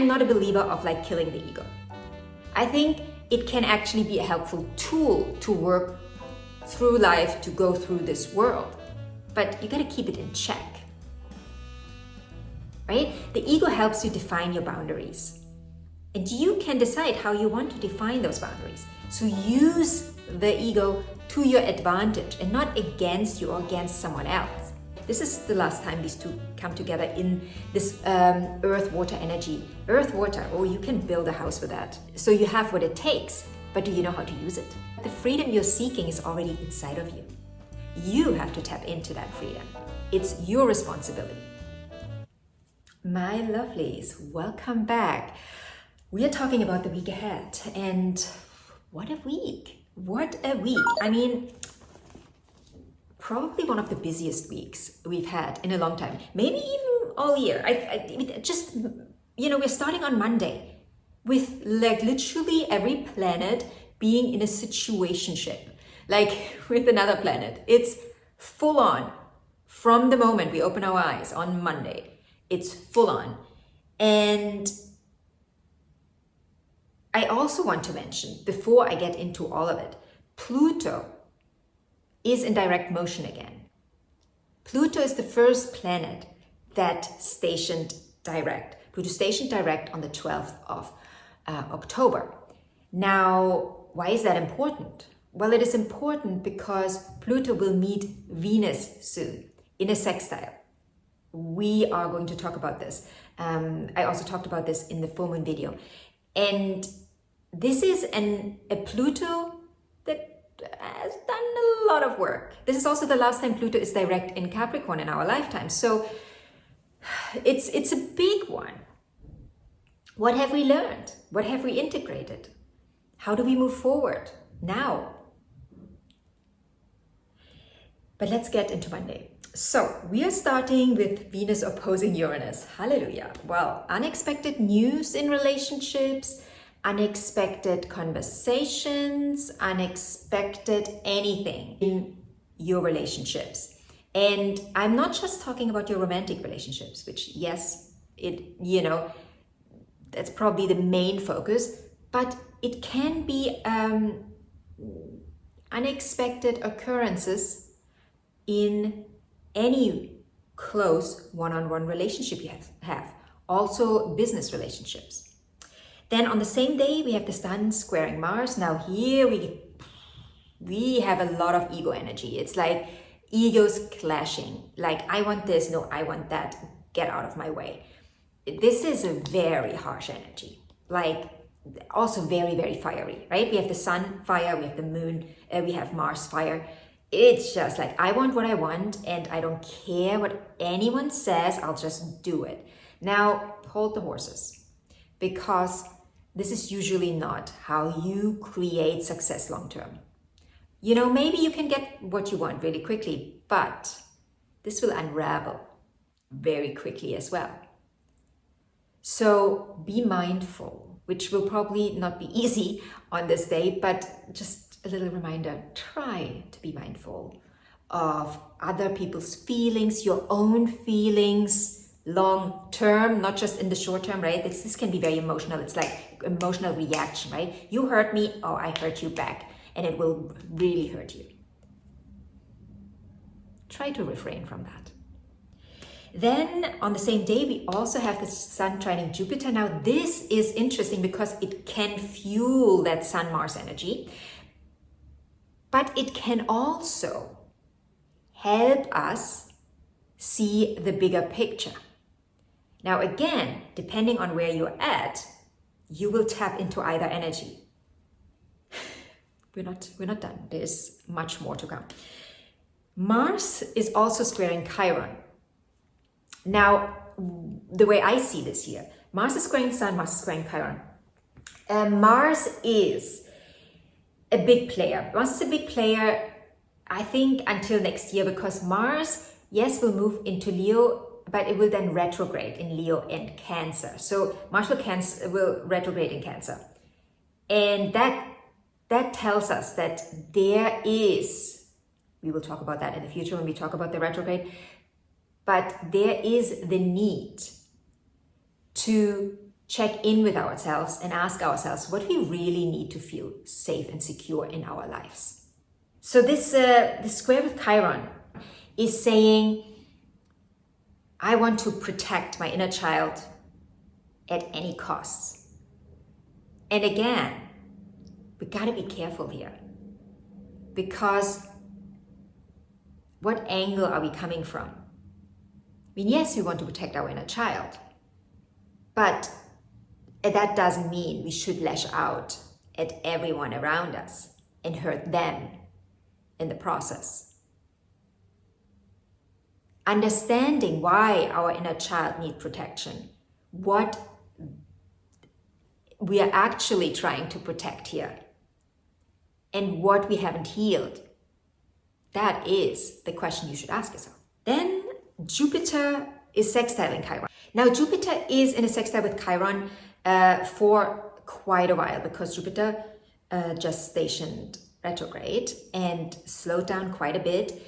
I'm not a believer of like killing the ego. I think it can actually be a helpful tool to work through life, to go through this world, but you gotta keep it in check, right? The ego helps you define your boundaries, and you can decide how you want to define those boundaries. So use the ego to your advantage and not against you or against someone else. This is the last time these two come together in this earth-water energy. Earth-water, oh, you can build a house with that. So you have what it takes, but do you know how to use it? The freedom you're seeking is already inside of you. You have to tap into that freedom. It's your responsibility. My lovelies, welcome back. We are talking about the week ahead, and what a week. What a week. I mean, probably one of the busiest weeks we've had in a long time, maybe even all year. I just, you know, we're starting on Monday with like literally every planet being in a situationship, like with another planet. It's full on from the moment we open our eyes on Monday. It's full on. And I also want to mention, before I get into all of it, Pluto is in direct motion again. Pluto is the first planet that stationed direct. Pluto stationed direct on the 12th of October. Now, why is that important? Well, it is important because Pluto will meet Venus soon in a sextile. We are going to talk about this. I also talked about this in the full moon video. And this is a Pluto that has done a lot of work. This is also the last time Pluto is direct in Capricorn in our lifetime. So it's a big one. What have we learned? What have we integrated? How do we move forward now? But let's get into Monday. So we are starting with Venus opposing Uranus. Hallelujah. Well, unexpected news in relationships, unexpected conversations, unexpected anything in your relationships. And I'm not just talking about your romantic relationships, which yes, that's probably the main focus, but it can be unexpected occurrences in any close one-on-one relationship you have. Also business relationships. Then on the same day, we have the Sun squaring Mars. Now here we have a lot of ego energy. It's like egos clashing. Like, I want this, no, I want that, get out of my way. This is a very harsh energy. Like, also very, very fiery, right? We have the Sun fire, we have the Moon, we have Mars fire. It's just like, I want what I want and I don't care what anyone says, I'll just do it. Now, hold the horses, because this is usually not how you create success long-term. You know, maybe you can get what you want really quickly, but this will unravel very quickly as well. So be mindful, which will probably not be easy on this day, but just a little reminder, try to be mindful of other people's feelings, your own feelings, long term, not just in the short term, right? This can be very emotional. It's like emotional reaction, right? You hurt me, oh, I hurt you back, and it will really hurt you. Try to refrain from that. Then on the same day, we also have the Sun trining Jupiter. Now this is interesting because it can fuel that Sun-Mars energy, but it can also help us see the bigger picture. Now again, depending on where you're at, you will tap into either energy. We're not done. There's much more to come. Mars is also squaring Chiron. Now, the way I see this here, Mars is squaring Sun, Mars is squaring Chiron. Mars is a big player. Mars is a big player, I think, until next year, because Mars, yes, will move into Leo, but it will then retrograde in Leo and Cancer. So Mars will retrograde in Cancer. And that tells us that there is, we will talk about that in the future when we talk about the retrograde, but there is the need to check in with ourselves and ask ourselves what we really need to feel safe and secure in our lives. So this square with Chiron is saying, I want to protect my inner child at any costs. And again, we gotta be careful here, because what angle are we coming from? I mean, yes, we want to protect our inner child, but that doesn't mean we should lash out at everyone around us and hurt them in the process. Understanding why our inner child needs protection, what we are actually trying to protect here, and what we haven't healed, that is the question you should ask yourself. Then Jupiter is sextiling Chiron. Now Jupiter is in a sextile with Chiron for quite a while, because Jupiter just stationed retrograde and slowed down quite a bit.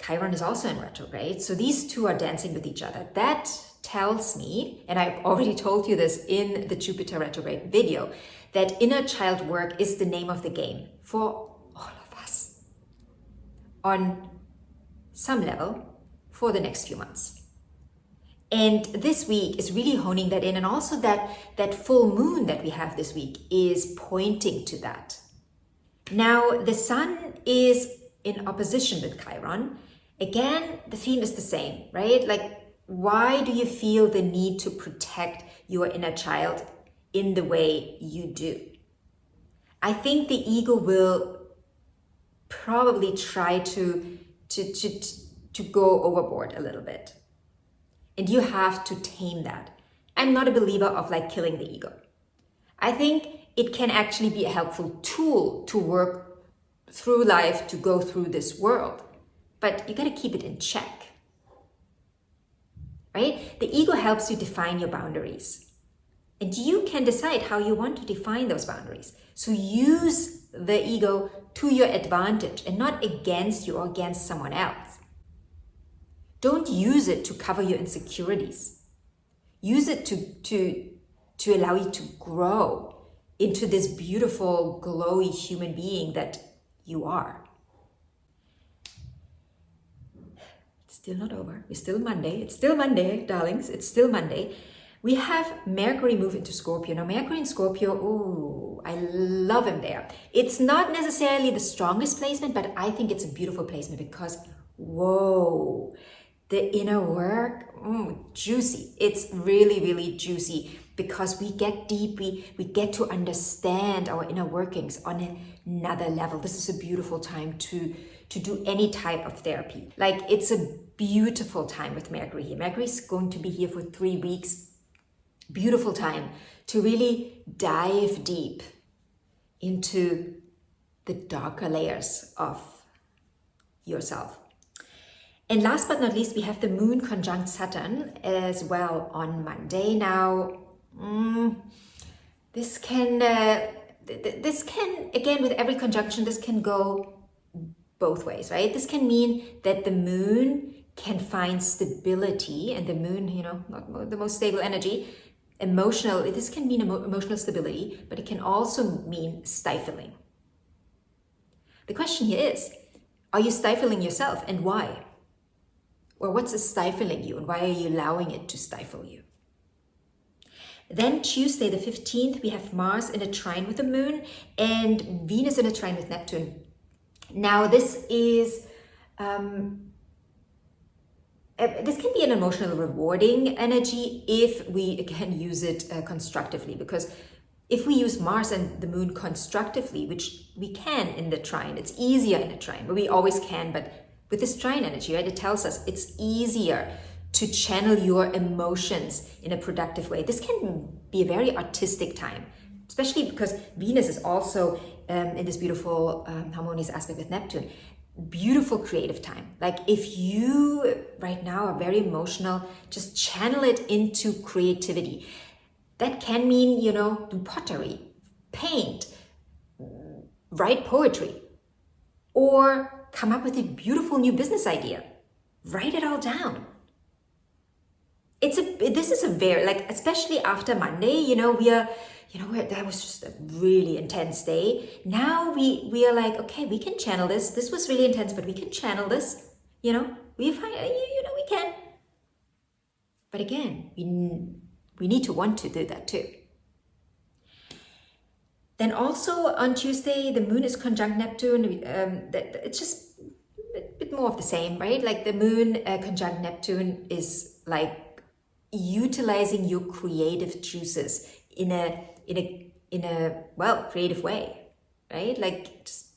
Chiron is also in retrograde, so these two are dancing with each other. That tells me, and I've already told you this in the Jupiter retrograde video, that inner child work is the name of the game for all of us on some level for the next few months. And this week is really honing that in, and also that full moon that we have this week is pointing to that. Now, the sun is in opposition with Chiron. Again, the theme is the same, right? Like, why do you feel the need to protect your inner child in the way you do? I think the ego will probably try to go overboard a little bit. And you have to tame that. I'm not a believer of like killing the ego. I think it can actually be a helpful tool to work through life, to go through this world. But you got to keep it in check, right? The ego helps you define your boundaries. And you can decide how you want to define those boundaries. So use the ego to your advantage and not against you or against someone else. Don't use it to cover your insecurities. Use it to allow you to grow into this beautiful, glowy human being that you are. It's still not over. It's still Monday. It's still Monday, darlings. It's still Monday. We have Mercury move into Scorpio. Now, Mercury in Scorpio, oh, I love him there. It's not necessarily the strongest placement, but I think it's a beautiful placement because, whoa, the inner work, juicy. It's really, really juicy because we get deep, we get to understand our inner workings on another level. This is a beautiful time to do any type of therapy. Like, it's a beautiful time with Mercury here. Mercury is going to be here for 3 weeks. Beautiful time to really dive deep into the darker layers of yourself. And last but not least, we have the moon conjunct Saturn as well on Monday. Now, this can, again, with every conjunction, this can go both ways, right? This can mean that the moon can find stability, and the moon, not the most stable energy, this can mean emotional stability, but it can also mean stifling. The question here is, are you stifling yourself, and why? Or what's stifling you, and why are you allowing it to stifle you? Then Tuesday the 15th, we have Mars in a trine with the moon and Venus in a trine with Neptune. Now this is, this can be an emotional rewarding energy if we again use it constructively, because if we use Mars and the moon constructively, which we can in the trine, it's easier in a trine, but we always can, but with this trine energy, right, it tells us it's easier to channel your emotions in a productive way. This can be a very artistic time, especially because Venus is also in this beautiful harmonious aspect with Neptune. Beautiful creative time. Like, if you right now are very emotional, just channel it into creativity. That can mean, do pottery, paint, write poetry, or come up with a beautiful new business idea. Write it all down. this is a very, like, especially after Monday, that was just a really intense day. Now we are like, okay, we can channel this. This was really intense, but we can channel this. We can. But again, we need to want to do that too. Then also on Tuesday, the moon is conjunct Neptune. It's just a bit more of the same, right? Like the moon conjunct Neptune is like utilizing your creative juices in a creative way, right? Like just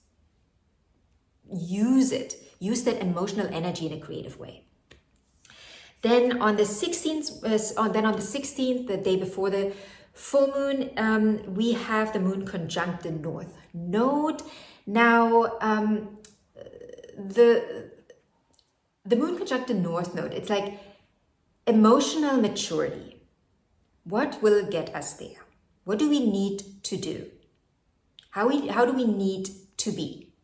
use that emotional energy in a creative way. Then on the 16th, the day before the full moon, we have the moon conjunct the North Node. Now, the moon conjunct the North Node, it's like emotional maturity. What will get us there? What do we need to do? How do we need to be?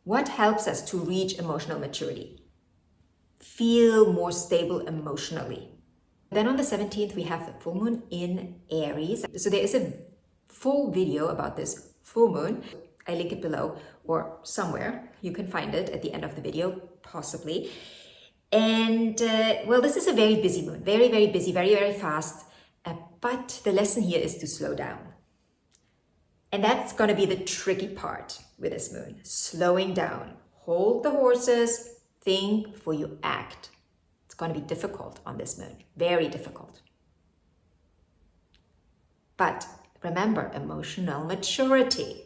What helps us to reach emotional maturity? Feel more stable emotionally. Then on the 17th, we have the full moon in Aries. So there is a full video about this full moon. I link it below or somewhere. You can find it at the end of the video, possibly. And this is a very busy moon, very, very busy, very, very fast. But the lesson here is to slow down. And that's going to be the tricky part with this moon. Slowing down. Hold the horses, think before you act. It's going to be difficult on this moon. Very difficult. But remember, emotional maturity.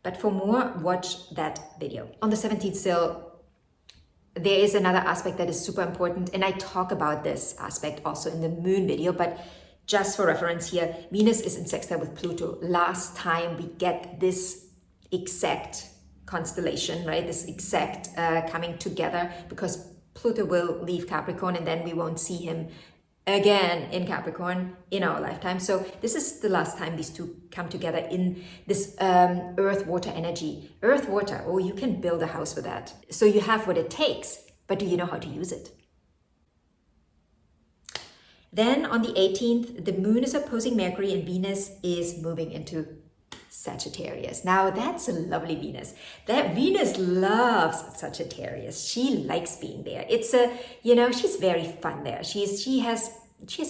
But for more, watch that video. On the 17th still, there is another aspect that is super important, and I talk about this aspect also in the moon video, but just for reference here, Venus is in sextile with Pluto. Last time we get this exact constellation, right? This exact coming together, because Pluto will leave Capricorn and then we won't see him again in Capricorn in our lifetime. So this is the last time these two come together in this earth-water energy. Earth-water, oh, you can build a house with that. So you have what it takes, but do you know how to use it? Then on the 18th, the moon is opposing Mercury and Venus is moving into Sagittarius. Now that's a lovely Venus. That Venus loves Sagittarius. She likes being there. It's she's very fun there. She has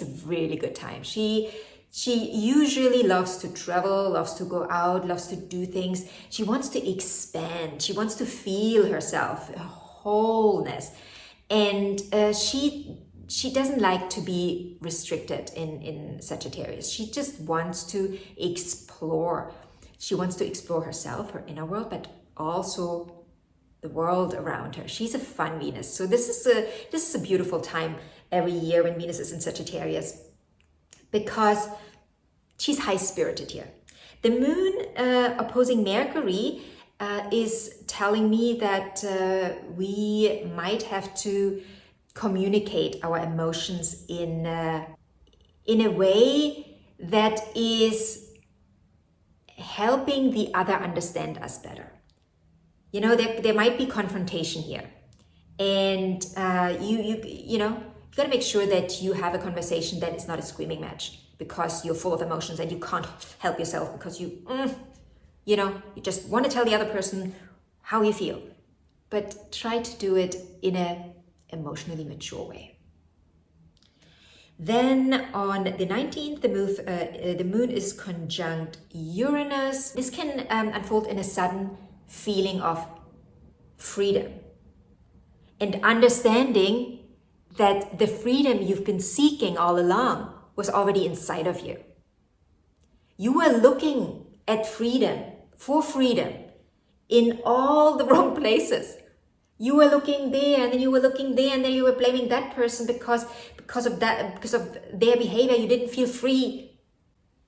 a really good time. She usually loves to travel, loves to go out, loves to do things. She wants to expand. She wants to feel herself, a wholeness. And she doesn't like to be restricted in Sagittarius. She just wants to explore. She wants to explore herself, her inner world, but also the world around her. She's a fun Venus. So this is a beautiful time every year when Venus is in Sagittarius, because she's high-spirited here. The moon opposing Mercury is telling me that we might have to communicate our emotions in a way that is helping the other understand us better. There might be confrontation here, and you got to make sure that you have a conversation that is not a screaming match, because you're full of emotions and you can't help yourself, because you just want to tell the other person how you feel. But try to do it in a emotionally mature way. Then on the 19th, the moon is conjunct Uranus. This can unfold in a sudden feeling of freedom and understanding that the freedom you've been seeking all along was already inside of you. You were looking at freedom, for freedom, in all the wrong places. You were looking there, and then you were looking there, and then you were blaming that person because of their behavior. You didn't feel free.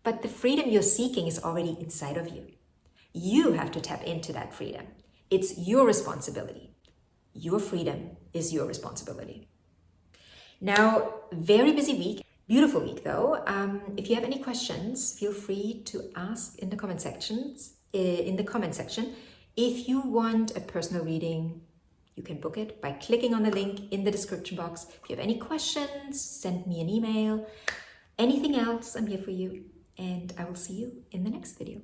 But the freedom you're seeking is already inside of you. You have to tap into that freedom. It's your responsibility. Your freedom is your responsibility. Now, very busy week, beautiful week though. If you have any questions, feel free to ask in the comment section. If you want a personal reading, You can book it by clicking on the link in the description box. If you have any questions, send me an email. Anything else, I'm here for you. And I will see you in the next video.